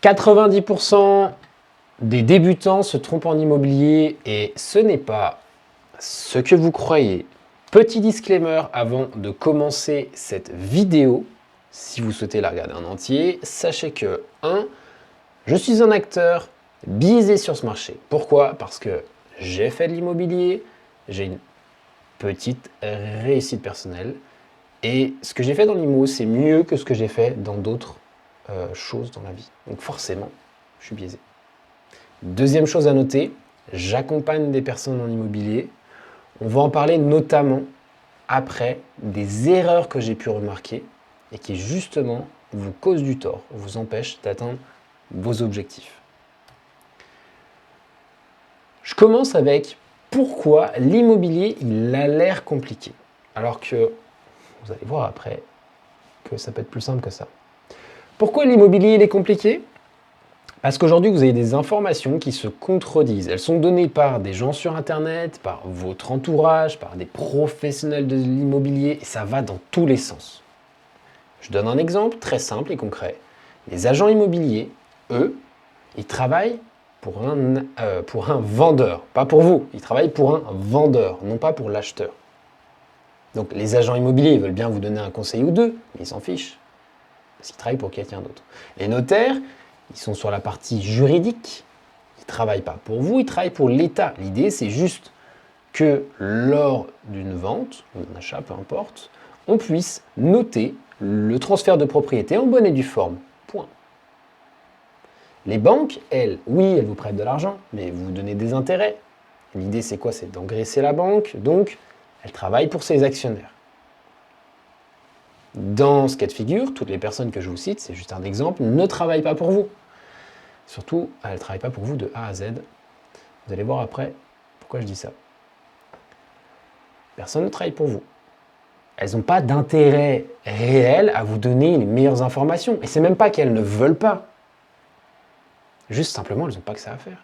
90% des débutants se trompent en immobilier et ce n'est pas ce que vous croyez. Petit disclaimer avant de commencer cette vidéo, si vous souhaitez la regarder en entier, sachez que 1. Je suis un acteur biaisé sur ce marché. Pourquoi? Parce que j'ai fait de l'immobilier, j'ai une petite réussite personnelle et ce que j'ai fait dans l'IMO, c'est mieux que ce que j'ai fait dans d'autres choses dans la vie. Donc forcément, je suis biaisé. Deuxième chose à noter, j'accompagne des personnes en immobilier. On va en parler notamment après des erreurs que j'ai pu remarquer et qui justement vous causent du tort, vous empêchent d'atteindre vos objectifs. Je commence avec pourquoi l'immobilier il a l'air compliqué, alors que vous allez voir après que ça peut être plus simple que ça. Pourquoi l'immobilier il est compliqué? Parce qu'aujourd'hui, vous avez des informations qui se contredisent. Elles sont données par des gens sur Internet, par votre entourage, par des professionnels de l'immobilier, et ça va dans tous les sens. Je donne un exemple très simple et concret. Les agents immobiliers, eux, ils travaillent pour un vendeur, pas pour vous. Ils travaillent pour un vendeur, non pas pour l'acheteur. Donc les agents immobiliers ils veulent bien vous donner un conseil ou deux, mais ils s'en fichent. Parce qu'ils travaillent pour quelqu'un d'autre. Les notaires, ils sont sur la partie juridique. Ils ne travaillent pas pour vous, ils travaillent pour l'État. L'idée, c'est juste que lors d'une vente, ou d'un achat, peu importe, on puisse noter le transfert de propriété en bonne et due forme. Point. Les banques, elles, oui, elles vous prêtent de l'argent, mais vous donnez des intérêts. L'idée, c'est quoi? C'est d'engraisser la banque, donc elle travaille pour ses actionnaires. Dans ce cas de figure, toutes les personnes que je vous cite, c'est juste un exemple, ne travaillent pas pour vous. Surtout, elles ne travaillent pas pour vous de A à Z. Vous allez voir après pourquoi je dis ça. Personne ne travaille pour vous. Elles n'ont pas d'intérêt réel à vous donner les meilleures informations. Et c'est même pas qu'elles ne veulent pas. Juste simplement, elles n'ont pas que ça à faire.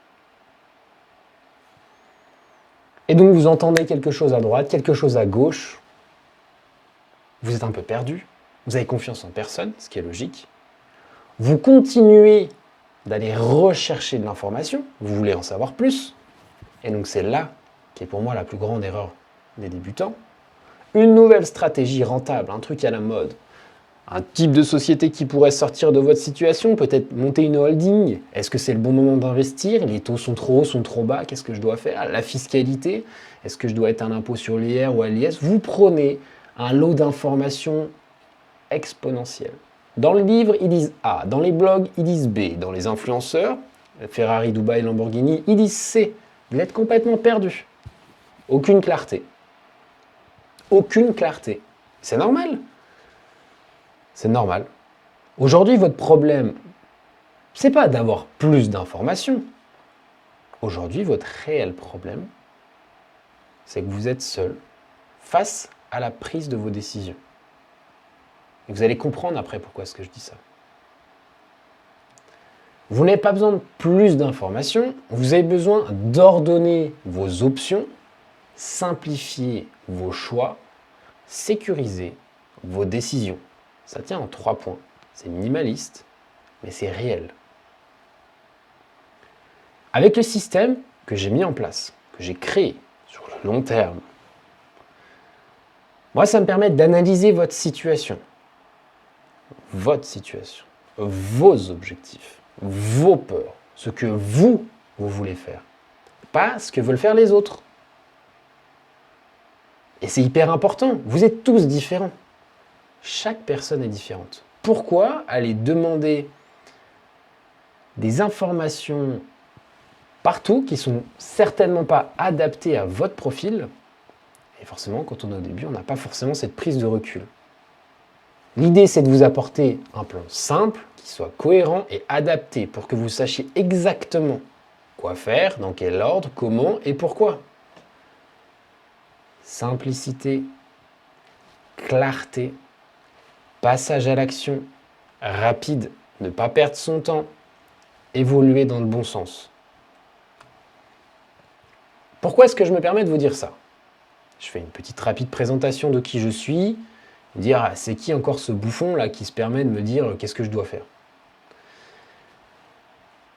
Et donc, vous entendez quelque chose à droite, quelque chose à gauche. Vous êtes un peu perdu. Vous avez confiance en personne, ce qui est logique. Vous continuez d'aller rechercher de l'information. Vous voulez en savoir plus. Et donc, c'est là qui est pour moi la plus grande erreur des débutants. Une nouvelle stratégie rentable, un truc à la mode. Un type de société qui pourrait sortir de votre situation, peut-être monter une holding. Est-ce que c'est le bon moment d'investir? Les taux sont trop hauts, sont trop bas, qu'est-ce que je dois faire? La fiscalité, est-ce que je dois être un impôt sur l'IR ou à l'IS? Vous prenez un lot d'informations exponentielles. Dans le livre, ils disent A. Dans les blogs, ils disent B. Dans les influenceurs, Ferrari, Dubaï, Lamborghini, ils disent C. Vous êtes complètement perdu. Aucune clarté. Aucune clarté. C'est normal. C'est normal. Aujourd'hui, votre problème, c'est pas d'avoir plus d'informations. Aujourd'hui, votre réel problème, c'est que vous êtes seul face à la prise de vos décisions. Et vous allez comprendre après pourquoi est-ce que je dis ça. Vous n'avez pas besoin de plus d'informations, vous avez besoin d'ordonner vos options, simplifier vos choix, sécuriser vos décisions. Ça tient en 3 points. C'est minimaliste, mais c'est réel. Avec le système que j'ai mis en place, que j'ai créé sur le long terme, moi, ça me permet d'analyser votre situation, vos objectifs, vos peurs, ce que vous voulez faire, pas ce que veulent faire les autres. Et c'est hyper important, vous êtes tous différents. Chaque personne est différente. Pourquoi aller demander des informations partout qui sont certainement pas adaptées à votre profil? Et forcément, quand on est au début, on n'a pas forcément cette prise de recul. L'idée, c'est de vous apporter un plan simple, qui soit cohérent et adapté pour que vous sachiez exactement quoi faire, dans quel ordre, comment et pourquoi. Simplicité, clarté, passage à l'action, rapide, ne pas perdre son temps, évoluer dans le bon sens. Pourquoi est-ce que je me permets de vous dire ça? Je fais une petite rapide présentation de qui je suis, dire c'est qui encore ce bouffon là qui se permet de me dire qu'est-ce que je dois faire.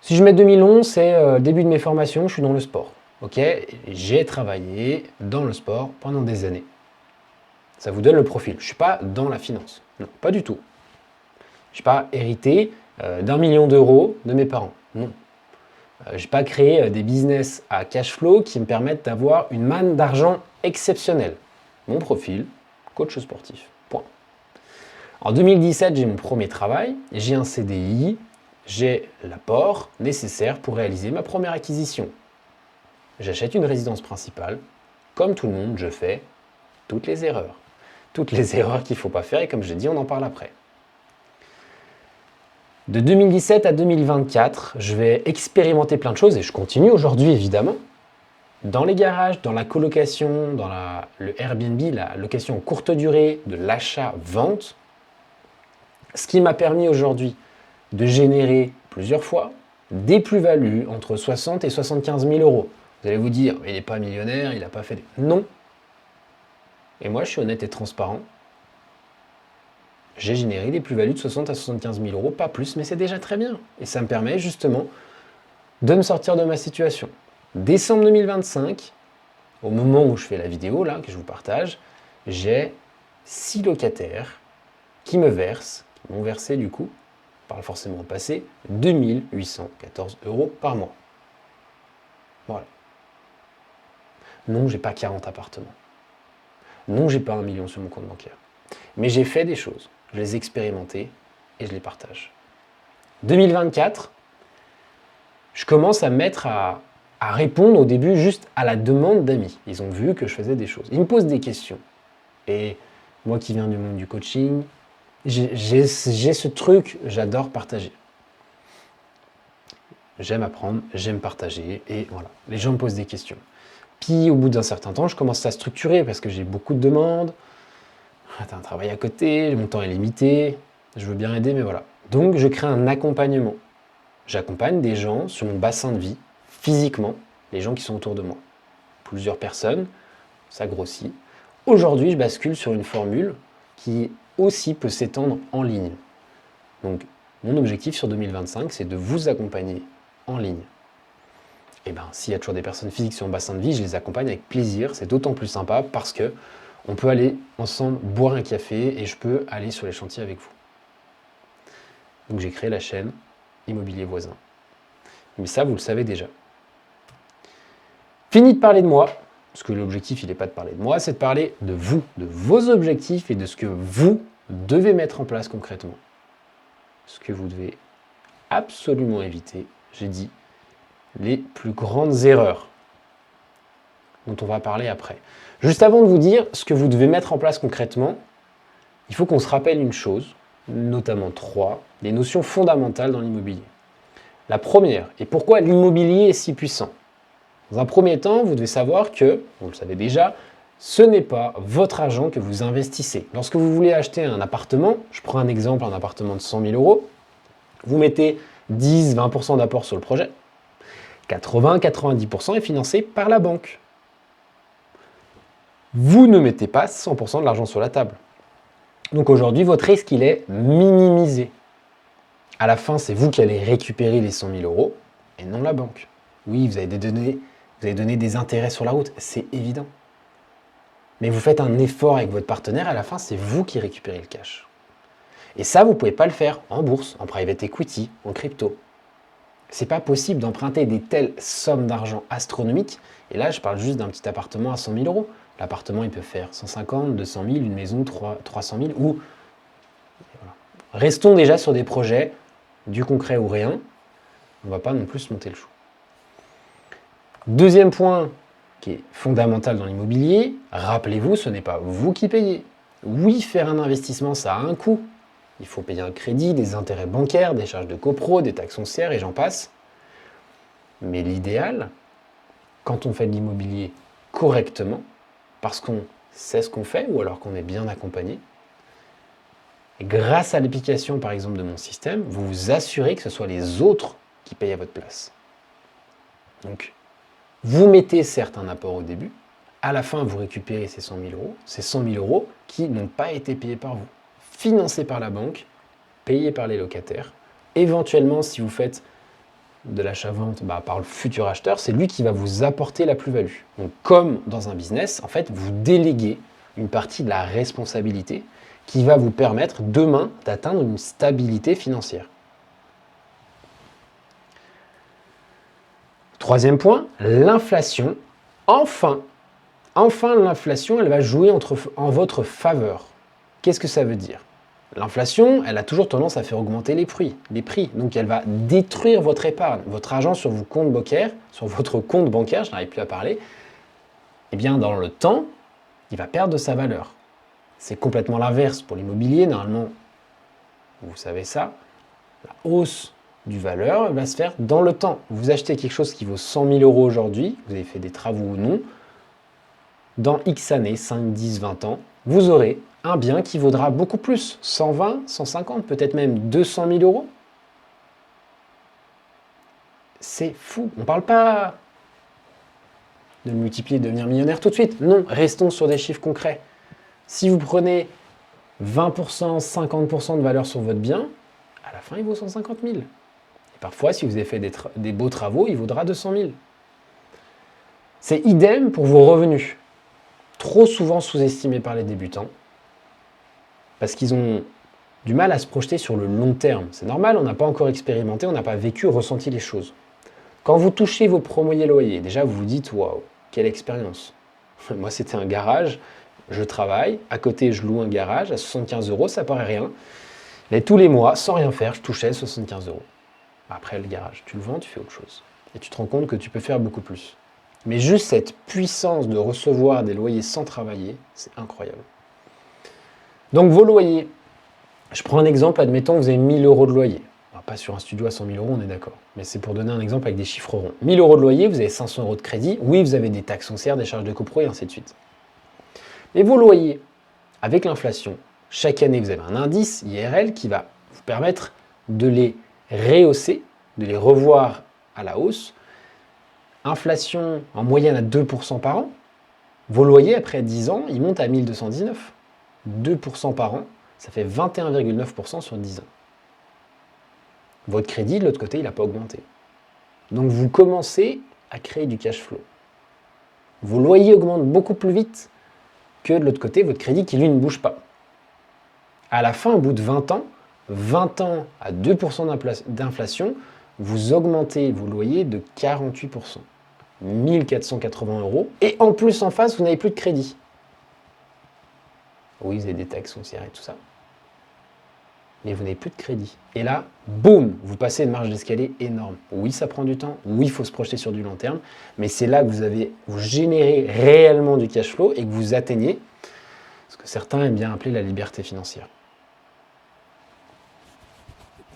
Si je mets 2011, c'est le début de mes formations, je suis dans le sport. Ok, j'ai travaillé dans le sport pendant des années. Ça vous donne le profil. Je ne suis pas dans la finance. Non, pas du tout. Je n'ai pas hérité d'1 million d'euros de mes parents. Non. Je n'ai pas créé des business à cash flow qui me permettent d'avoir une manne d'argent exceptionnelle. Mon profil, coach sportif. Point. En 2017, j'ai mon premier travail, j'ai un CDI, j'ai l'apport nécessaire pour réaliser ma première acquisition. J'achète une résidence principale. Comme tout le monde, je fais toutes les erreurs. Toutes les erreurs qu'il ne faut pas faire et comme je l'ai dit, on en parle après. De 2017 à 2024, je vais expérimenter plein de choses et je continue aujourd'hui évidemment. Dans les garages, dans la colocation, dans le Airbnb, la location courte durée, de l'achat-vente. Ce qui m'a permis aujourd'hui de générer plusieurs fois des plus-values entre 60 et 75 000 euros. Vous allez vous dire, il n'est pas millionnaire, il n'a pas fait des... Non. Et moi, je suis honnête et transparent. J'ai généré des plus-values de 60 à 75 000 euros, pas plus, mais c'est déjà très bien. Et ça me permet justement de me sortir de ma situation. Décembre 2025, au moment où je fais la vidéo, là, que je vous partage, j'ai 6 locataires qui me versent, qui m'ont versé du coup, je parle forcément au passé, 2 814 euros par mois. Voilà. Non, j'ai pas 40 appartements. Non, j'ai pas 1 million sur mon compte bancaire. Mais j'ai fait des choses, je les ai expérimentées et je les partage. 2024, je commence à mettre à répondre au début juste à la demande d'amis. Ils ont vu que je faisais des choses. Ils me posent des questions. Et moi qui viens du monde du coaching, j'ai ce truc, j'adore partager. J'aime apprendre, j'aime partager et voilà. Les gens me posent des questions. Puis au bout d'un certain temps, je commence à structurer parce que j'ai beaucoup de demandes. T'as un travail à côté, mon temps est limité, je veux bien aider, mais voilà. Donc je crée un accompagnement. J'accompagne des gens sur mon bassin de vie, physiquement, les gens qui sont autour de moi. Plusieurs personnes, ça grossit. Aujourd'hui, je bascule sur une formule qui aussi peut s'étendre en ligne. Donc mon objectif sur 2025, c'est de vous accompagner en ligne. Et bien, s'il y a toujours des personnes physiques sur mon bassin de vie, je les accompagne avec plaisir. C'est d'autant plus sympa parce que on peut aller ensemble boire un café et je peux aller sur les chantiers avec vous. Donc j'ai créé la chaîne Immobilier Voisin. Mais ça, vous le savez déjà. Fini de parler de moi, parce que l'objectif, il n'est pas de parler de moi, c'est de parler de vous, de vos objectifs et de ce que vous devez mettre en place concrètement. Ce que vous devez absolument éviter, j'ai dit, les plus grandes erreurs dont on va parler après. Juste avant de vous dire ce que vous devez mettre en place concrètement, il faut qu'on se rappelle une chose, notamment 3, des notions fondamentales dans l'immobilier. La première, et pourquoi l'immobilier est si puissant. Dans un premier temps, vous devez savoir que, vous le savez déjà, ce n'est pas votre argent que vous investissez. Lorsque vous voulez acheter un appartement, je prends un exemple, un appartement de 100 000 euros, vous mettez 10-20% d'apport sur le projet, 80-90% est financé par la banque. Vous ne mettez pas 100% de l'argent sur la table. Donc aujourd'hui, votre risque, il est minimisé. À la fin, c'est vous qui allez récupérer les 100 000 euros et non la banque. Oui, vous avez donné des intérêts sur la route, c'est évident. Mais vous faites un effort avec votre partenaire, à la fin, c'est vous qui récupérez le cash. Et ça, vous ne pouvez pas le faire en bourse, en private equity, en crypto. C'est pas possible d'emprunter des telles sommes d'argent astronomiques. Et là, je parle juste d'un petit appartement à 100 000 euros. L'appartement, il peut faire 150, 200 000, une maison 300 000. Ou voilà. Restons déjà sur des projets du concret ou rien. On ne va pas non plus se monter le chou. Deuxième point qui est fondamental dans l'immobilier, rappelez-vous, ce n'est pas vous qui payez. Oui, faire un investissement, ça a un coût. Il faut payer un crédit, des intérêts bancaires, des charges de copro, des taxes foncières et j'en passe. Mais l'idéal, quand on fait de l'immobilier correctement, parce qu'on sait ce qu'on fait ou alors qu'on est bien accompagné, et grâce à l'application par exemple de mon système, vous vous assurez que ce soit les autres qui payent à votre place. Donc, vous mettez certes un apport au début, à la fin vous récupérez ces 100 000 euros, ces 100 000 euros qui n'ont pas été payés par vous, financés par la banque, payés par les locataires. Éventuellement, si vous faites de l'achat-vente par le futur acheteur, c'est lui qui va vous apporter la plus-value. Donc comme dans un business, en fait, vous déléguez une partie de la responsabilité qui va vous permettre demain d'atteindre une stabilité financière. Troisième point, l'inflation. Enfin, l'inflation, elle va jouer en votre faveur. Qu'est-ce que ça veut dire? L'inflation, elle a toujours tendance à faire augmenter les prix. Donc elle va détruire votre épargne, votre argent sur votre compte bancaire, je n'arrive plus à parler. Eh bien, dans le temps, il va perdre de sa valeur. C'est complètement l'inverse pour l'immobilier. Normalement, vous savez ça, la hausse du valeur va se faire dans le temps. Vous achetez quelque chose qui vaut 100 000 euros aujourd'hui, vous avez fait des travaux ou non, dans X années, 5, 10, 20 ans, vous aurez un bien qui vaudra beaucoup plus, 120, 150, peut-être même 200 000 euros. C'est fou. On ne parle pas de le multiplier, de devenir millionnaire tout de suite. Non, restons sur des chiffres concrets. Si vous prenez 20%, 50% de valeur sur votre bien, à la fin, il vaut 150 000. Et parfois, si vous avez fait des beaux travaux, il vaudra 200 000. C'est idem pour vos revenus. Trop souvent sous-estimés par les débutants, parce qu'ils ont du mal à se projeter sur le long terme. C'est normal, on n'a pas encore expérimenté, on n'a pas vécu, ressenti les choses. Quand vous touchez vos premiers loyers, déjà vous vous dites « Waouh, quelle expérience !» Moi, c'était un garage, je travaille, à côté, je loue un garage à 75 euros, ça paraît rien. Mais tous les mois, sans rien faire, je touchais 75 euros. Après, le garage, tu le vends, tu fais autre chose. Et tu te rends compte que tu peux faire beaucoup plus. Mais juste cette puissance de recevoir des loyers sans travailler, c'est incroyable. Donc vos loyers, je prends un exemple, admettons que vous avez 1 000 euros de loyer. Pas sur un studio à 100 000 euros, on est d'accord. Mais c'est pour donner un exemple avec des chiffres ronds. 1 000 euros de loyer, vous avez 500 euros de crédit. Oui, vous avez des taxes foncières, des charges de copro et ainsi de suite. Mais vos loyers, avec l'inflation, chaque année, vous avez un indice IRL qui va vous permettre de les rehausser, de les revoir à la hausse. Inflation en moyenne à 2% par an. Vos loyers, après 10 ans, ils montent à 1 219. 2% par an, ça fait 21,9% sur 10 ans. Votre crédit, de l'autre côté, il n'a pas augmenté. Donc vous commencez à créer du cash flow. Vos loyers augmentent beaucoup plus vite que de l'autre côté, votre crédit qui, lui, ne bouge pas. À la fin, au bout de 20 ans à 2% d'inflation, vous augmentez vos loyers de 48%. 1 480 euros. Et en plus, en face, vous n'avez plus de crédit. Oui, vous avez des taxes foncières et tout ça. Mais vous n'avez plus de crédit. Et là, boum, vous passez une marge d'escalier énorme. Oui, ça prend du temps. Oui, il faut se projeter sur du long terme. Mais c'est là que vous générez réellement du cash flow et que vous atteignez ce que certains aiment bien appeler la liberté financière.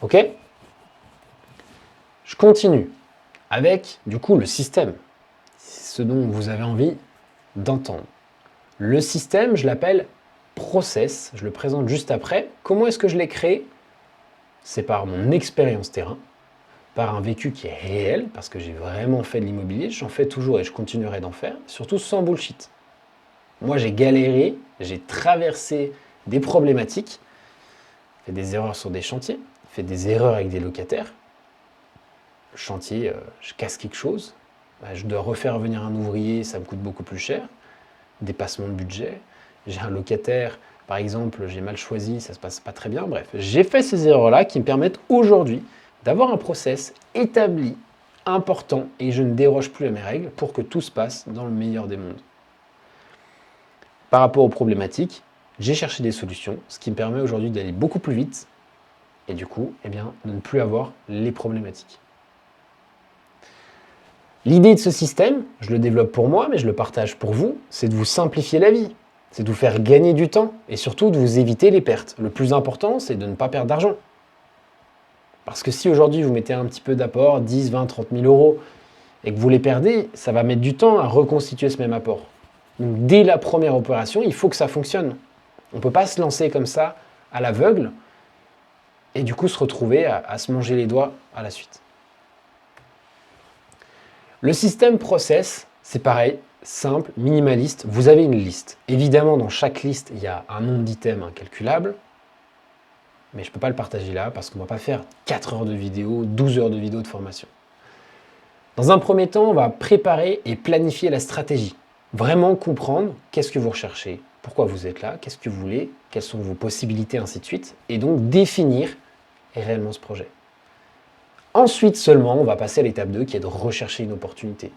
Ok? Je continue avec, du coup, le système. C'est ce dont vous avez envie d'entendre. Le système, je l'appelle process, je le présente juste après. Comment est-ce que je l'ai créé? C'est par mon expérience terrain, par un vécu qui est réel, parce que j'ai vraiment fait de l'immobilier, j'en fais toujours et je continuerai d'en faire, surtout sans bullshit. Moi, j'ai galéré, j'ai traversé des problématiques, fait des erreurs sur des chantiers, fait des erreurs avec des locataires. Le chantier, je casse quelque chose, je dois refaire venir un ouvrier, ça me coûte beaucoup plus cher, dépassement de budget. J'ai un locataire, par exemple, j'ai mal choisi, ça ne se passe pas très bien. Bref, j'ai fait ces erreurs-là qui me permettent aujourd'hui d'avoir un process établi, important, et je ne déroge plus à mes règles pour que tout se passe dans le meilleur des mondes. Par rapport aux problématiques, j'ai cherché des solutions, ce qui me permet aujourd'hui d'aller beaucoup plus vite et du coup, de ne plus avoir les problématiques. L'idée de ce système, je le développe pour moi, mais je le partage pour vous, c'est de vous simplifier la vie. C'est de vous faire gagner du temps et surtout de vous éviter les pertes. Le plus important, c'est de ne pas perdre d'argent. Parce que si aujourd'hui vous mettez un petit peu d'apport, 10, 20, 30 000 euros, et que vous les perdez, ça va mettre du temps à reconstituer ce même apport. Donc dès la première opération, il faut que ça fonctionne. On ne peut pas se lancer comme ça à l'aveugle et du coup se retrouver à se manger les doigts à la suite. Le système process, c'est pareil. Simple, minimaliste, vous avez une liste. Évidemment, dans chaque liste, il y a un nombre d'items incalculable, mais je ne peux pas le partager là parce qu'on ne va pas faire 4 heures de vidéo, 12 heures de vidéo de formation. Dans un premier temps, on va préparer et planifier la stratégie. Vraiment comprendre qu'est-ce que vous recherchez, pourquoi vous êtes là, qu'est-ce que vous voulez, quelles sont vos possibilités, ainsi de suite. Et donc définir réellement ce projet. Ensuite seulement, on va passer à l'étape 2 qui est de rechercher une opportunité.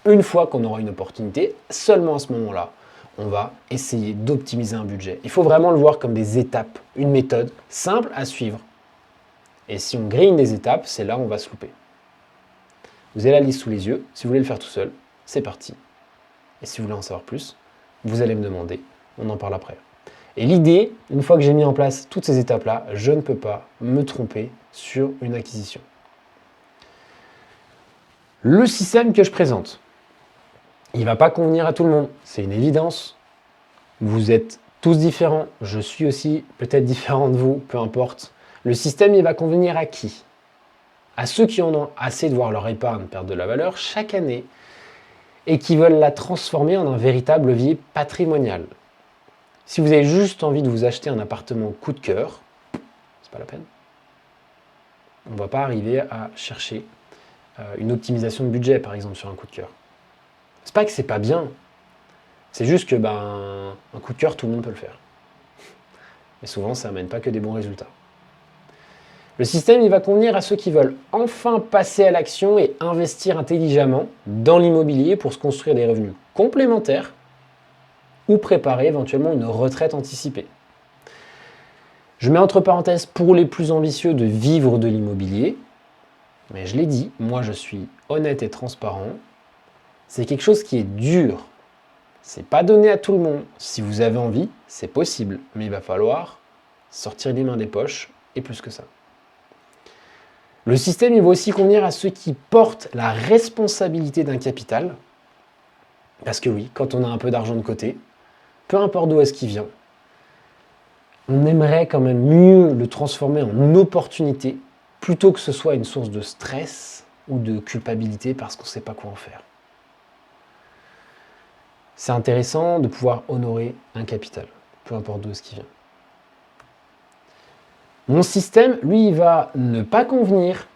Une fois qu'on aura une opportunité, seulement à ce moment-là, on va essayer d'optimiser un budget. Il faut vraiment le voir comme des étapes, une méthode simple à suivre. Et si on grille des étapes, c'est là où on va se louper. Vous avez la liste sous les yeux. Si vous voulez le faire tout seul, c'est parti. Et si vous voulez en savoir plus, vous allez me demander. On en parle après. Et l'idée, une fois que j'ai mis en place toutes ces étapes-là, je ne peux pas me tromper sur une acquisition. Le système que je présente, il ne va pas convenir à tout le monde. C'est une évidence. Vous êtes tous différents. Je suis aussi peut-être différent de vous, peu importe. Le système, il va convenir à qui? À ceux qui en ont assez de voir leur épargne perdre de la valeur chaque année et qui veulent la transformer en un véritable levier patrimonial. Si vous avez juste envie de vous acheter un appartement coup de cœur, c'est pas la peine. On ne va pas arriver à chercher une optimisation de budget, par exemple, sur un coup de cœur. C'est pas que c'est pas bien, c'est juste que un coup de cœur, tout le monde peut le faire. Et souvent, ça n'amène pas que des bons résultats. Le système, il va convenir à ceux qui veulent enfin passer à l'action et investir intelligemment dans l'immobilier pour se construire des revenus complémentaires ou préparer éventuellement une retraite anticipée. Je mets entre parenthèses pour les plus ambitieux de vivre de l'immobilier, mais je l'ai dit, moi je suis honnête et transparent, c'est quelque chose qui est dur. C'est pas donné à tout le monde. Si vous avez envie, c'est possible, mais il va falloir sortir les mains des poches et plus que ça. Le système, il va aussi convenir à ceux qui portent la responsabilité d'un capital. Parce que oui, quand on a un peu d'argent de côté, peu importe d'où est-ce qu'il vient, on aimerait quand même mieux le transformer en opportunité plutôt que ce soit une source de stress ou de culpabilité parce qu'on ne sait pas quoi en faire. C'est intéressant de pouvoir honorer un capital, peu importe d'où est-ce qu'il vient. Mon système, lui, il va ne pas convenir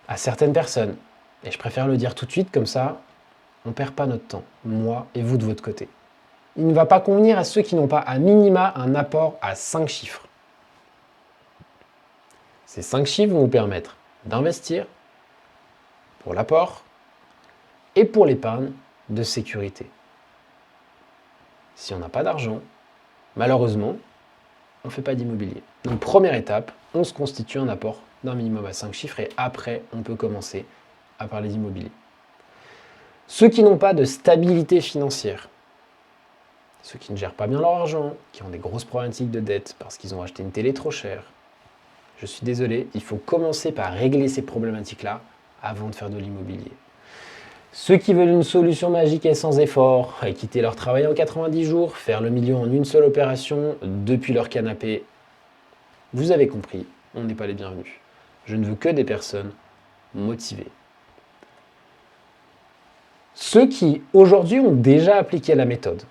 à certaines personnes. Et je préfère le dire tout de suite, comme ça, on ne perd pas notre temps, moi et vous de votre côté. Il ne va pas convenir à ceux qui n'ont pas à minima un apport à 5 chiffres. Ces 5 chiffres vont vous permettre d'investir pour l'apport et pour l'épargne de sécurité. Si on n'a pas d'argent, malheureusement, on ne fait pas d'immobilier. Donc première étape, on se constitue un apport d'un minimum à 5 chiffres et après, on peut commencer à parler d'immobilier. Ceux qui n'ont pas de stabilité financière, ceux qui ne gèrent pas bien leur argent, qui ont des grosses problématiques de dette parce qu'ils ont acheté une télé trop chère, je suis désolé, il faut commencer par régler ces problématiques-là avant de faire de l'immobilier. Ceux qui veulent une solution magique et sans effort, et quitter leur travail en 90 jours, faire le million en une seule opération depuis leur canapé, vous avez compris, on n'est pas les bienvenus. Je ne veux que des personnes motivées. Ceux qui, aujourd'hui, ont déjà appliqué la méthode.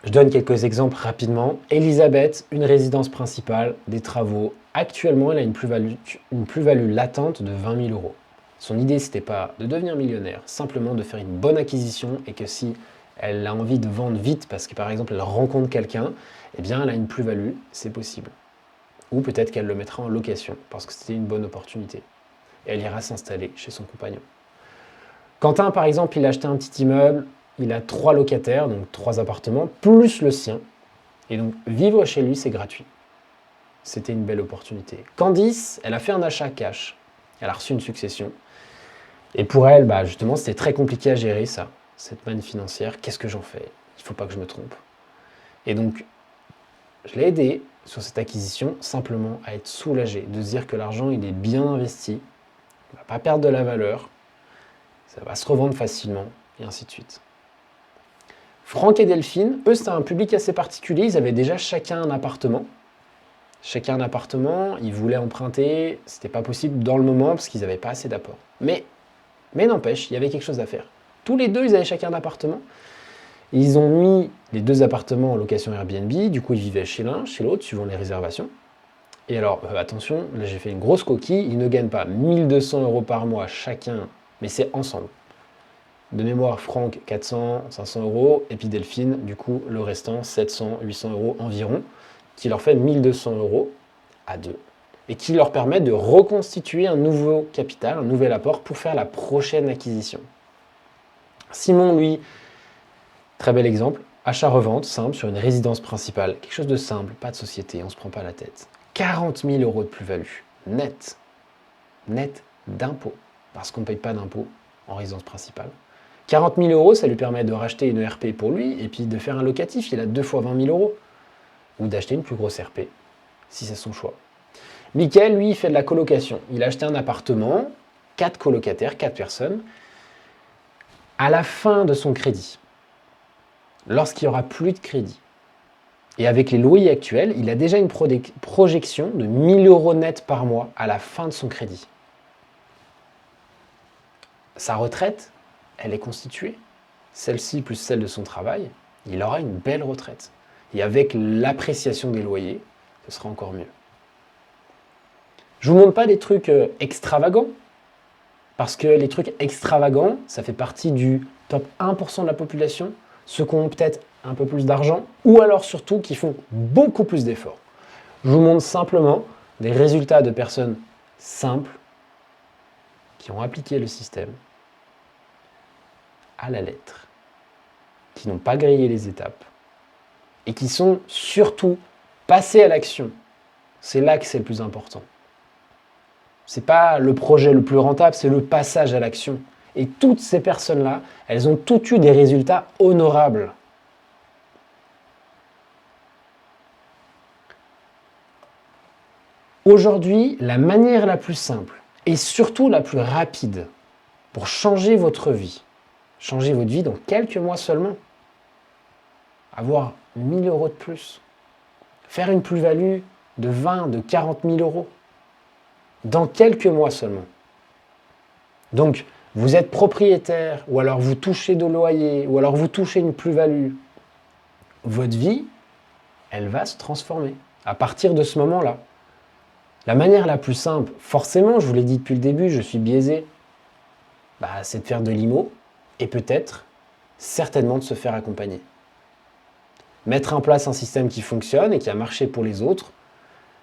Je donne quelques exemples rapidement. Elisabeth, une résidence principale, des travaux. Actuellement, elle a une plus-value latente de 20 000 euros. Son idée, ce n'était pas de devenir millionnaire, simplement de faire une bonne acquisition et que si elle a envie de vendre vite parce que, par exemple, elle rencontre quelqu'un, eh bien, elle a une plus-value, c'est possible. Ou peut-être qu'elle le mettra en location parce que c'était une bonne opportunité. Et elle ira s'installer chez son compagnon. Quentin, par exemple, il a acheté un petit immeuble, il a 3 locataires, donc 3 appartements, plus le sien. Et donc, vivre chez lui, c'est gratuit. C'était une belle opportunité. Candice, elle a fait un achat cash. Elle a reçu une succession. Et pour elle, justement, c'était très compliqué à gérer ça, cette manne financière. Qu'est-ce que j'en fais? Il ne faut pas que je me trompe. Et donc, je l'ai aidé sur cette acquisition simplement à être soulagé, de se dire que l'argent, il est bien investi, il ne va pas perdre de la valeur, ça va se revendre facilement, et ainsi de suite. Franck et Delphine, eux, c'était un public assez particulier. Ils avaient déjà chacun un appartement. Chacun un appartement, ils voulaient emprunter. C'était pas possible dans le moment parce qu'ils n'avaient pas assez d'apport. Mais n'empêche, il y avait quelque chose à faire. Tous les deux, ils avaient chacun un appartement. Ils ont mis les 2 appartements en location Airbnb. Du coup, ils vivaient chez l'un, chez l'autre, suivant les réservations. Et alors, attention, là j'ai fait une grosse coquille, ils ne gagnent pas 1200 € par mois chacun, mais c'est ensemble. De mémoire, Franck, 400, 500 €, et puis Delphine, du coup, le restant, 700, 800 € environ, qui leur fait 1200 € à deux, et qui leur permet de reconstituer un nouveau capital, un nouvel apport pour faire la prochaine acquisition. Simon, lui, très bel exemple, achat-revente, simple, sur une résidence principale, quelque chose de simple, pas de société, on ne se prend pas la tête. 40 000 € de plus-value, net d'impôts, parce qu'on ne paye pas d'impôts en résidence principale. 40 000 €, ça lui permet de racheter une RP pour lui, et puis de faire un locatif, il a 2 fois 20 000 €, ou d'acheter une plus grosse RP, si c'est son choix. Mickaël, lui, fait de la colocation. Il a acheté un appartement, 4 colocataires, 4 personnes, à la fin de son crédit, lorsqu'il n'y aura plus de crédit. Et avec les loyers actuels, il a déjà une projection de 1 000 € net par mois à la fin de son crédit. Sa retraite, elle est constituée. Celle-ci plus celle de son travail, il aura une belle retraite. Et avec l'appréciation des loyers, ce sera encore mieux. Je ne vous montre pas des trucs extravagants, parce que les trucs extravagants, ça fait partie du top 1% de la population, ceux qui ont peut-être un peu plus d'argent, ou alors surtout qui font beaucoup plus d'efforts. Je vous montre simplement des résultats de personnes simples qui ont appliqué le système à la lettre, qui n'ont pas grillé les étapes et qui sont surtout passés à l'action. C'est là que c'est le plus important. Ce n'est pas le projet le plus rentable, c'est le passage à l'action. Et toutes ces personnes-là, elles ont toutes eu des résultats honorables. Aujourd'hui, la manière la plus simple et surtout la plus rapide pour changer votre vie dans quelques mois seulement, avoir 1 000 € de plus, faire une plus-value de 20, de 40 000 € dans quelques mois seulement. Donc, vous êtes propriétaire, ou alors vous touchez de loyer, ou alors vous touchez une plus-value. Votre vie, elle va se transformer à partir de ce moment-là. La manière la plus simple, forcément, je vous l'ai dit depuis le début, je suis biaisé, c'est de faire de l'IMO et peut-être, certainement, de se faire accompagner. Mettre en place un système qui fonctionne et qui a marché pour les autres,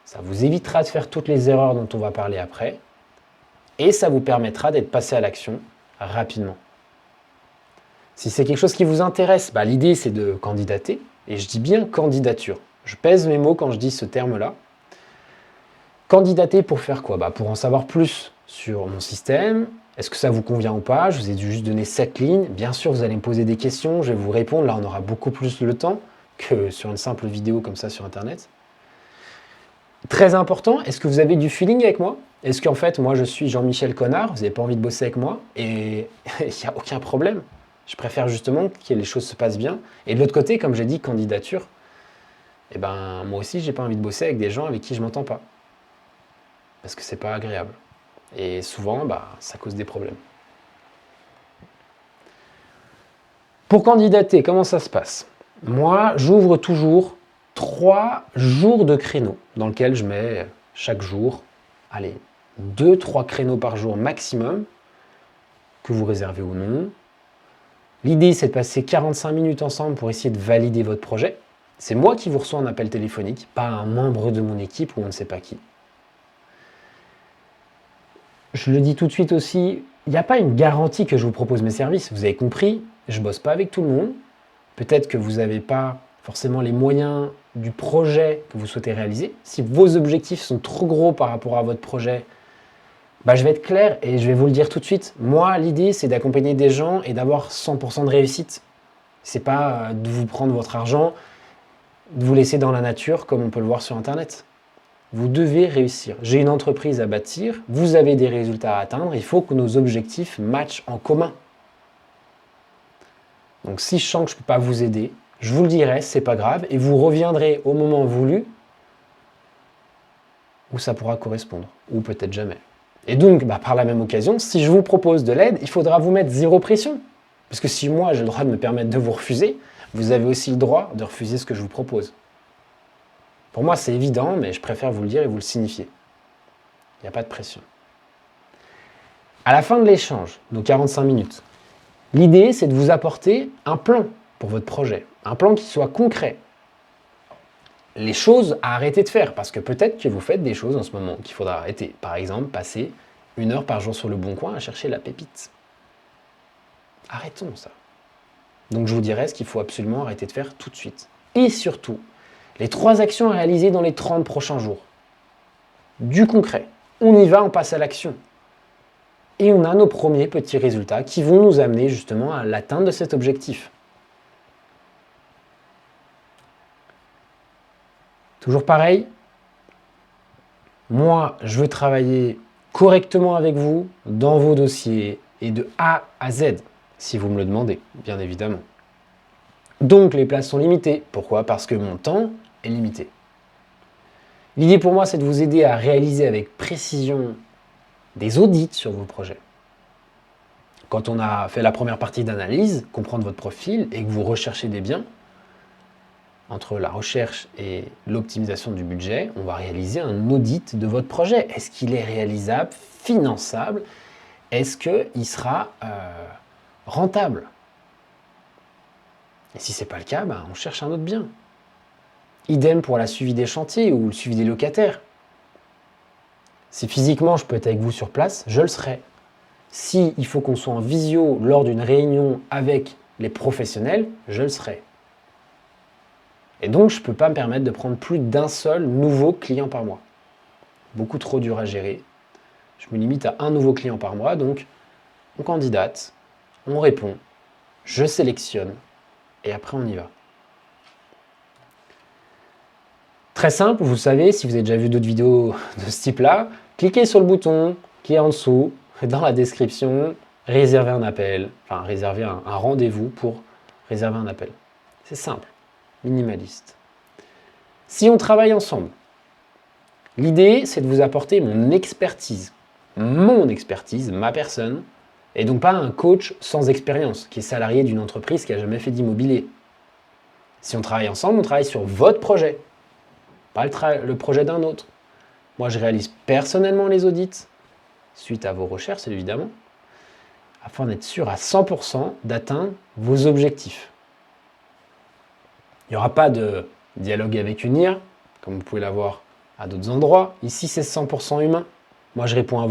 ça vous évitera de faire toutes les erreurs dont on va parler après et ça vous permettra d'être passé à l'action rapidement. Si c'est quelque chose qui vous intéresse, l'idée c'est de candidater, et je dis bien candidature. Je pèse mes mots quand je dis ce terme-là. Candidater pour faire quoi ? Pour en savoir plus sur mon système. Est-ce que ça vous convient ou pas ? Je vous ai juste donné 7 lignes. Bien sûr, vous allez me poser des questions, je vais vous répondre. Là, on aura beaucoup plus le temps que sur une simple vidéo comme ça sur Internet. Très important, est-ce que vous avez du feeling avec moi ? Est-ce qu'en fait, moi, je suis Jean-Michel Connard, vous n'avez pas envie de bosser avec moi ? Et il n'y a aucun problème. Je préfère justement que les choses se passent bien. Et de l'autre côté, comme j'ai dit, candidature, moi aussi, j'ai pas envie de bosser avec des gens avec qui je m'entends pas. Parce que c'est pas agréable. Et souvent, ça cause des problèmes. Pour candidater, comment ça se passe ? Moi, j'ouvre toujours 3 jours de créneaux dans lesquels je mets chaque jour, 2-3 créneaux par jour maximum, que vous réservez ou non. L'idée, c'est de passer 45 minutes ensemble pour essayer de valider votre projet. C'est moi qui vous reçois un appel téléphonique, pas un membre de mon équipe ou on ne sait pas qui. Je le dis tout de suite aussi, il n'y a pas une garantie que je vous propose mes services. Vous avez compris, je ne bosse pas avec tout le monde. Peut-être que vous n'avez pas forcément les moyens du projet que vous souhaitez réaliser. Si vos objectifs sont trop gros par rapport à votre projet, je vais être clair et je vais vous le dire tout de suite. Moi, l'idée, c'est d'accompagner des gens et d'avoir 100% de réussite. C'est pas de vous prendre votre argent, de vous laisser dans la nature comme on peut le voir sur Internet. Vous devez réussir. J'ai une entreprise à bâtir, vous avez des résultats à atteindre, il faut que nos objectifs matchent en commun. Donc si je sens que je ne peux pas vous aider, je vous le dirai, c'est pas grave, et vous reviendrez au moment voulu où ça pourra correspondre, ou peut-être jamais. Et donc, par la même occasion, si je vous propose de l'aide, il faudra vous mettre 0 pression. Parce que si moi j'ai le droit de me permettre de vous refuser, vous avez aussi le droit de refuser ce que je vous propose. Pour moi, c'est évident, mais je préfère vous le dire et vous le signifier. Il n'y a pas de pression. À la fin de l'échange, nos 45 minutes, l'idée, c'est de vous apporter un plan pour votre projet, un plan qui soit concret. Les choses à arrêter de faire, parce que peut-être que vous faites des choses en ce moment qu'il faudra arrêter. Par exemple, passer 1 heure par jour sur le Bon Coin à chercher la pépite. Arrêtons ça. Donc je vous dirai ce qu'il faut absolument arrêter de faire tout de suite. Et surtout, les 3 actions à réaliser dans les 30 prochains jours. Du concret. On y va, on passe à l'action. Et on a nos premiers petits résultats qui vont nous amener justement à l'atteinte de cet objectif. Toujours pareil, moi, je veux travailler correctement avec vous dans vos dossiers et de A à Z, si vous me le demandez, bien évidemment. Donc, les places sont limitées. Pourquoi? Parce que mon temps est limité. L'idée pour moi, c'est de vous aider à réaliser avec précision des audits sur vos projets. Quand on a fait la première partie d'analyse, comprendre votre profil et que vous recherchez des biens, entre la recherche et l'optimisation du budget, on va réaliser un audit de votre projet. Est-ce qu'il est réalisable, finançable? Est-ce qu'il sera rentable? Et si ce n'est pas le cas, on cherche un autre bien. Idem pour la suivi des chantiers ou le suivi des locataires. Si physiquement je peux être avec vous sur place, je le serai. Si il faut qu'on soit en visio lors d'une réunion avec les professionnels, je le serai. Et donc, je ne peux pas me permettre de prendre plus d'un seul nouveau client par mois. Beaucoup trop dur à gérer. Je me limite à un nouveau client par mois, donc on candidate, on répond, je sélectionne, et après on y va. Très simple, vous savez, si vous avez déjà vu d'autres vidéos de ce type-là, cliquez sur le bouton qui est en dessous, dans la description, réserver un appel, enfin réserver un rendez-vous pour réserver un appel. C'est simple. Minimaliste. Si on travaille ensemble, l'idée, c'est de vous apporter mon expertise, ma personne, et donc pas un coach sans expérience, qui est salarié d'une entreprise qui n'a jamais fait d'immobilier. Si on travaille ensemble, on travaille sur votre projet, pas le projet d'un autre. Moi, je réalise personnellement les audits, suite à vos recherches, évidemment, afin d'être sûr à 100% d'atteindre vos objectifs. Il n'y aura pas de dialogue avec une IR, comme vous pouvez l'avoir à d'autres endroits. Ici, c'est 100% humain. Moi, je réponds à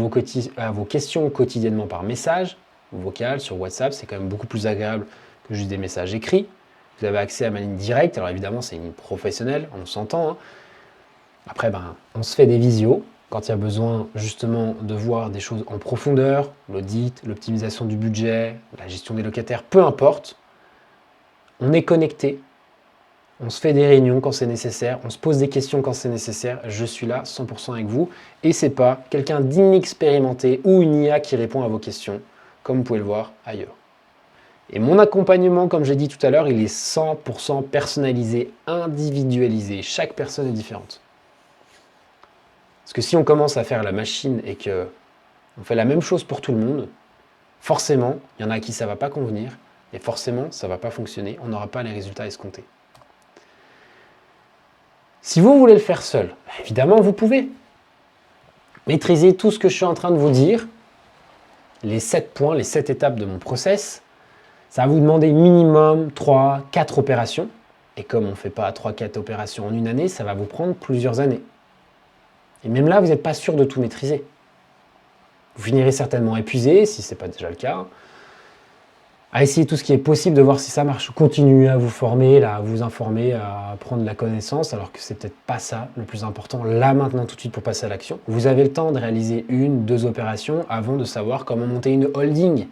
vos questions quotidiennement par message, vocal, sur WhatsApp. C'est quand même beaucoup plus agréable que juste des messages écrits. Vous avez accès à ma ligne directe. Alors évidemment, c'est une ligne professionnelle, on s'entend. Hein. Après, on se fait des visios quand il y a besoin justement de voir des choses en profondeur, l'audit, l'optimisation du budget, la gestion des locataires, peu importe. On est connecté. On se fait des réunions quand c'est nécessaire, on se pose des questions quand c'est nécessaire. Je suis là 100% avec vous. Et ce n'est pas quelqu'un d'inexpérimenté ou une IA qui répond à vos questions, comme vous pouvez le voir ailleurs. Et mon accompagnement, comme j'ai dit tout à l'heure, il est 100% personnalisé, individualisé. Chaque personne est différente. Parce que si on commence à faire la machine et qu'on fait la même chose pour tout le monde, forcément, il y en a à qui ça ne va pas convenir. Et forcément, ça ne va pas fonctionner. On n'aura pas les résultats escomptés. Si vous voulez le faire seul, évidemment, vous pouvez. Maîtriser tout ce que je suis en train de vous dire, les 7 points, les 7 étapes de mon process, ça va vous demander minimum 3-4 opérations. Et comme on ne fait pas 3-4 opérations en une année, ça va vous prendre plusieurs années. Et même là, vous n'êtes pas sûr de tout maîtriser. Vous finirez certainement épuisé, si ce n'est pas déjà le cas, à essayer tout ce qui est possible de voir si ça marche. Continuez à vous former, à vous informer, à prendre de la connaissance, alors que c'est peut-être pas ça le plus important, là, maintenant, tout de suite, pour passer à l'action. Vous avez le temps de réaliser 1-2 opérations avant de savoir comment monter une holding.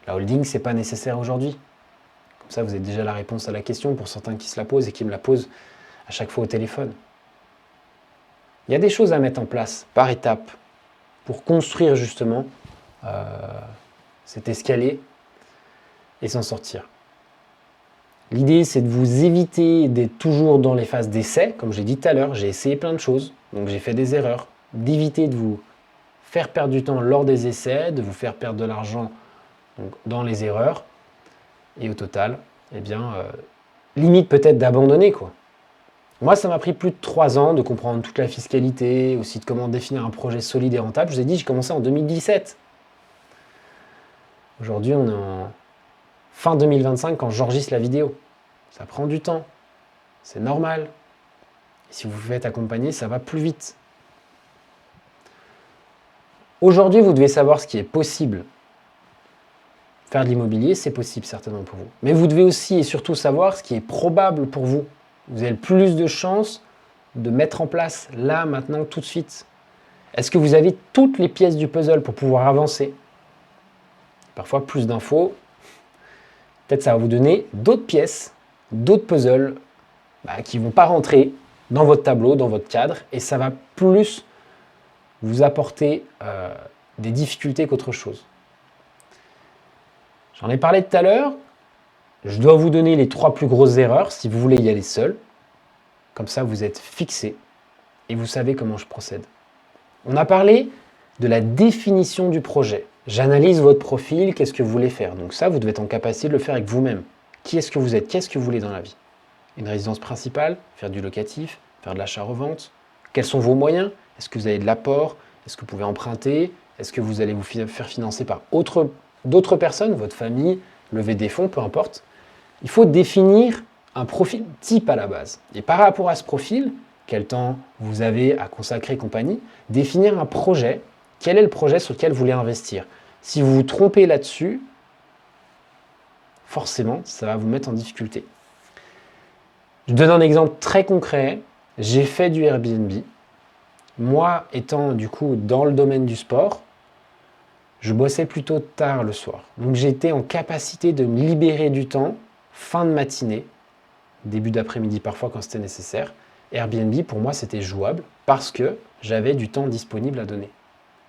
La holding, ce n'est pas nécessaire aujourd'hui. Comme ça, vous avez déjà la réponse à la question pour certains qui se la posent et qui me la posent à chaque fois au téléphone. Il y a des choses à mettre en place par étapes pour construire justement cet escalier et s'en sortir. L'idée, c'est de vous éviter d'être toujours dans les phases d'essai. Comme j'ai dit tout à l'heure, j'ai essayé plein de choses, donc j'ai fait des erreurs. D'éviter de vous faire perdre du temps lors des essais, de vous faire perdre de l'argent dans les erreurs. Et au total, limite peut-être d'abandonner, quoi. Moi, ça m'a pris plus de 3 ans de comprendre toute la fiscalité, aussi de comment définir un projet solide et rentable. Je vous ai dit, j'ai commencé en 2017. Aujourd'hui, on est en fin 2025 quand j'enregistre la vidéo. Ça prend du temps. C'est normal. Et si vous vous faites accompagner, ça va plus vite. Aujourd'hui, vous devez savoir ce qui est possible. Faire de l'immobilier, c'est possible certainement pour vous. Mais vous devez aussi et surtout savoir ce qui est probable pour vous. Vous avez le plus de chances de mettre en place là, maintenant, tout de suite. Est-ce que vous avez toutes les pièces du puzzle pour pouvoir avancer? Parfois, plus d'infos, peut-être ça va vous donner d'autres pièces, d'autres puzzles qui ne vont pas rentrer dans votre tableau, dans votre cadre, et ça va plus vous apporter des difficultés qu'autre chose. J'en ai parlé tout à l'heure. Je dois vous donner les 3 plus grosses erreurs si vous voulez y aller seul. Comme ça, vous êtes fixé et vous savez comment je procède. On a parlé de la définition du projet. J'analyse votre profil, qu'est-ce que vous voulez faire. Donc ça, vous devez être en capacité de le faire avec vous-même. Qui est-ce que vous êtes? Qu'est-ce que vous voulez dans la vie? Une résidence principale? Faire du locatif? Faire de l'achat-revente? Quels sont vos moyens? Est-ce que vous avez de l'apport? Est-ce que vous pouvez emprunter? Est-ce que vous allez vous faire financer par d'autres personnes, votre famille, lever des fonds, peu importe? Il faut définir un profil type à la base. Et par rapport à ce profil, quel temps vous avez à consacrer, compagnie, définir un projet. Quel est le projet sur lequel vous voulez investir? Si vous vous trompez là-dessus, forcément, ça va vous mettre en difficulté. Je donne un exemple très concret. J'ai fait du Airbnb. Moi, étant du coup dans le domaine du sport, je bossais plutôt tard le soir. Donc j'étais en capacité de me libérer du temps, fin de matinée, début d'après-midi parfois quand c'était nécessaire. Airbnb, pour moi, c'était jouable parce que j'avais du temps disponible à donner.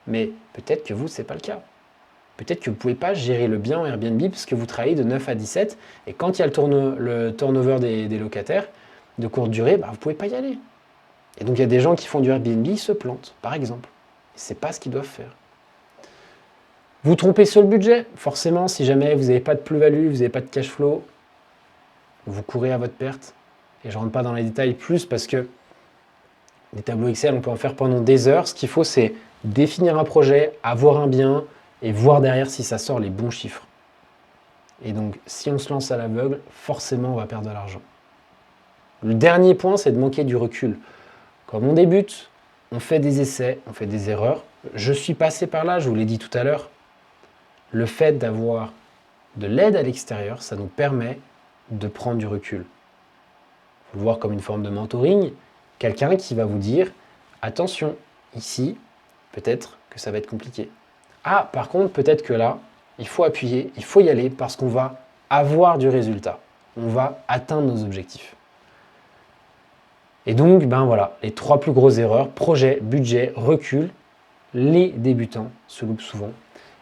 Mais peut-être que vous, ce n'est pas le cas. Peut-être que vous ne pouvez pas gérer le bien en Airbnb parce que vous travaillez de 9 à 17 et quand il y a le turnover des locataires de courte durée, vous ne pouvez pas y aller. Et donc il y a des gens qui font du Airbnb, ils se plantent, par exemple. Ce n'est pas ce qu'ils doivent faire. Vous trompez sur le budget. Forcément, si jamais vous n'avez pas de plus-value, vous n'avez pas de cash flow, vous courez à votre perte. Et je ne rentre pas dans les détails plus parce que des tableaux Excel, on peut en faire pendant des heures. Ce qu'il faut, c'est définir un projet, avoir un bien et voir derrière si ça sort les bons chiffres. Et donc, si on se lance à l'aveugle, forcément, on va perdre de l'argent. Le dernier point, c'est de manquer du recul. Comme on débute, on fait des essais, on fait des erreurs. Je suis passé par là, je vous l'ai dit tout à l'heure. Le fait d'avoir de l'aide à l'extérieur, ça nous permet de prendre du recul. Il faut le voir comme une forme de mentoring. Quelqu'un qui va vous dire « Attention, ici, peut-être que ça va être compliqué. Ah, par contre, peut-être que là, il faut appuyer, il faut y aller parce qu'on va avoir du résultat. On va atteindre nos objectifs. » Et donc, voilà, les 3 plus grosses erreurs, projet, budget, recul, les débutants se loupent souvent.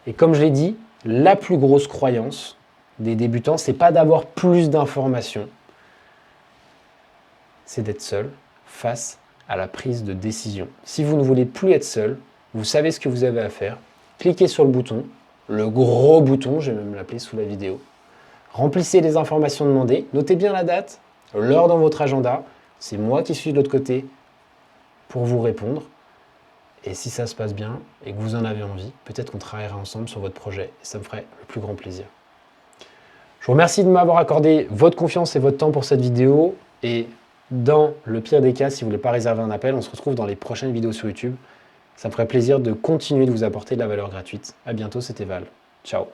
Et comme je l'ai dit, la plus grosse croyance des débutants, c'est pas d'avoir plus d'informations, c'est d'être seul face à la prise de décision. Si vous ne voulez plus être seul, vous savez ce que vous avez à faire, cliquez sur le bouton, le gros bouton, je vais même l'appeler sous la vidéo. Remplissez les informations demandées, notez bien la date, l'heure dans votre agenda. C'est moi qui suis de l'autre côté pour vous répondre. Et si ça se passe bien et que vous en avez envie, peut-être qu'on travaillera ensemble sur votre projet et ça me ferait le plus grand plaisir. Je vous remercie de m'avoir accordé votre confiance et votre temps pour cette vidéo. Et dans le pire des cas, si vous ne voulez pas réserver un appel, on se retrouve dans les prochaines vidéos sur YouTube. Ça me ferait plaisir de continuer de vous apporter de la valeur gratuite. À bientôt, c'était Val. Ciao.